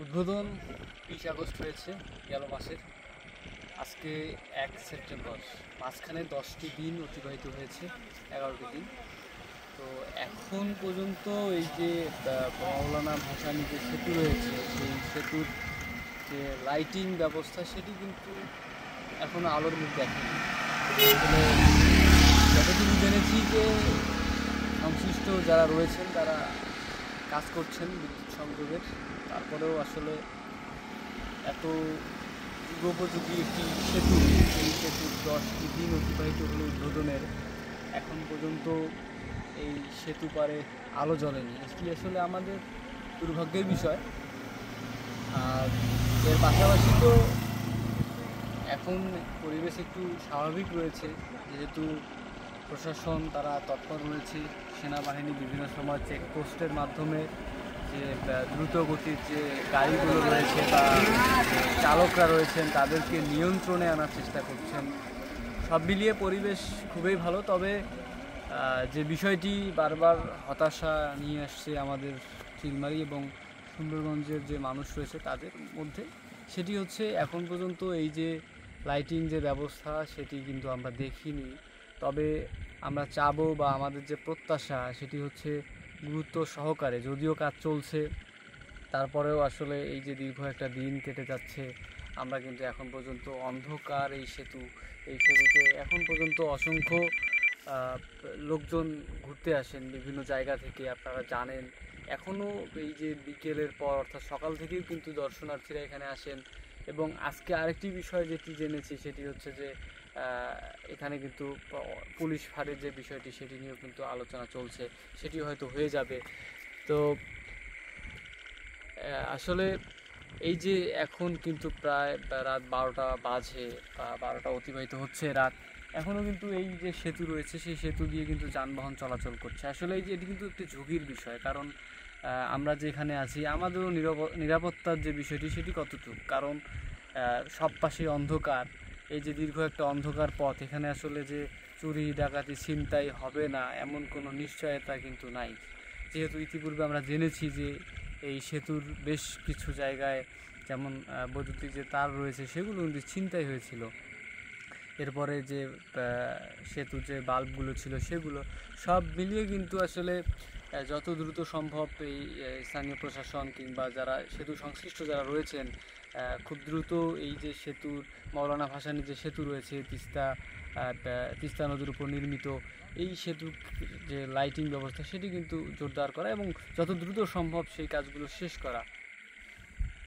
উদ্বোধন 20 আগস্ট হয়েছে গেল মাসের। আজকে 1 সেপ্টেম্বর, মাঝখানে 10টি দিন অতিবাহিত হয়েছে, 11টি দিন। তো এখন পর্যন্ত এই যে মৌলানা ভাসানী যে সেতু রয়েছে, সেই সেতুর যে লাইটিং ব্যবস্থা সেটি কিন্তু এখনও আলোর মুখ দেখেনি। আসলে যতটুকু জেনেছি যে সংশ্লিষ্ট যারা রয়েছেন তারা কাজ করছেন বিদ্যুৎ সংযোগের, তারপরেও আসলে এত যুগোপযোগী একটি সেতু, এই সেতুর 10টি দিন অতিবাহিত হলো উদ্বোধনের, এখন পর্যন্ত এই সেতু পারে আলো জ্বলেনি। এটি আসলে আমাদের দুর্ভাগ্যের বিষয়। আর এর পাশাপাশি তো এখন পরিবেশ একটু স্বাভাবিক রয়েছে, যেহেতু প্রশাসন তারা তৎপর রয়েছে, সেনাবাহিনী বিভিন্ন সময় চেকপোস্টের মাধ্যমে যে দ্রুত গতির যে গাড়িগুলো রয়েছে বা চালকরা রয়েছেন তাদেরকে নিয়ন্ত্রণে আনার চেষ্টা করছেন। সব মিলিয়ে পরিবেশ খুবই ভালো। তবে যে বিষয়টি বারবার হতাশা নিয়ে আসছে আমাদের চিলমারি এবং সুন্দরগঞ্জের যে মানুষ রয়েছে তাদের মধ্যে, সেটি হচ্ছে এখন পর্যন্ত এই যে লাইটিং যে ব্যবস্থা সেটি কিন্তু আমরা দেখিনি। তবে আমরা চাবো বা আমাদের যে প্রত্যাশা সেটি হচ্ছে গুরুত্ব সহকারে, যদিও কাজ চলছে তারপরেও আসলে এই যে দীর্ঘ একটা দিন কেটে যাচ্ছে, আমরা কিন্তু এখন পর্যন্ত অন্ধকার এই সেতুতে এখন পর্যন্ত অসংখ্য লোকজন ঘুরতে আসেন বিভিন্ন জায়গা থেকে, আপনারা জানেন। এখনও এই যে বিকেলের পর অর্থাৎ সকাল থেকেই কিন্তু দর্শনার্থীরা এখানে আসেন। এবং আজকে আরেকটি বিষয় যেটি জেনেছি সেটি হচ্ছে যে এখানে কিন্তু পুলিশ ফাঁড়ির যে বিষয়টি সেটি নিয়েও কিন্তু আলোচনা চলছে, সেটি হয়তো হয়ে যাবে। তো আসলে এই যে এখন কিন্তু প্রায় রাত 12টা বাজে বা 12টা অতিবাহিত হচ্ছে রাত, এখনও কিন্তু এই যে সেতু রয়েছে সেই সেতু দিয়ে কিন্তু যানবাহন চলাচল করছে। আসলে এই যে এটি কিন্তু একটি ঝুঁকির বিষয়, কারণ আমরা যেখানে আছি আমাদেরও নিরাপত্তার যে বিষয়টি সেটি কতটুকু, কারণ সব পাশে অন্ধকার। এই যে দীর্ঘ একটা অন্ধকার পথ, এখানে আসলে যে চুরি ডাকাতি ছিনতাই হবে না এমন কোনো নিশ্চয়তা কিন্তু নাই। যেহেতু ইতিপূর্বে আমরা জেনেছি যে এই সেতুর বেশ কিছু জায়গায় যেমন বৈদ্যুতিক যে তার রয়েছে সেগুলো কিন্তু ছিনতাই হয়েছিল। এরপরে যে সেতুর যে বাল্বগুলো ছিল সেগুলো সব মিলিয়ে কিন্তু আসলে যত দ্রুত সম্ভব এই স্থানীয় প্রশাসন কিংবা যারা সেতু সংশ্লিষ্ট যারা রয়েছেন খুব দ্রুত এই যে সেতুর মৌলানা ভাসানী যে সেতু রয়েছে তিস্তা নদীর উপর নির্মিত, এই সেতুর যে লাইটিং ব্যবস্থা সেটি কিন্তু জোরদার করা এবং যত দ্রুত সম্ভব সেই কাজগুলো শেষ করা।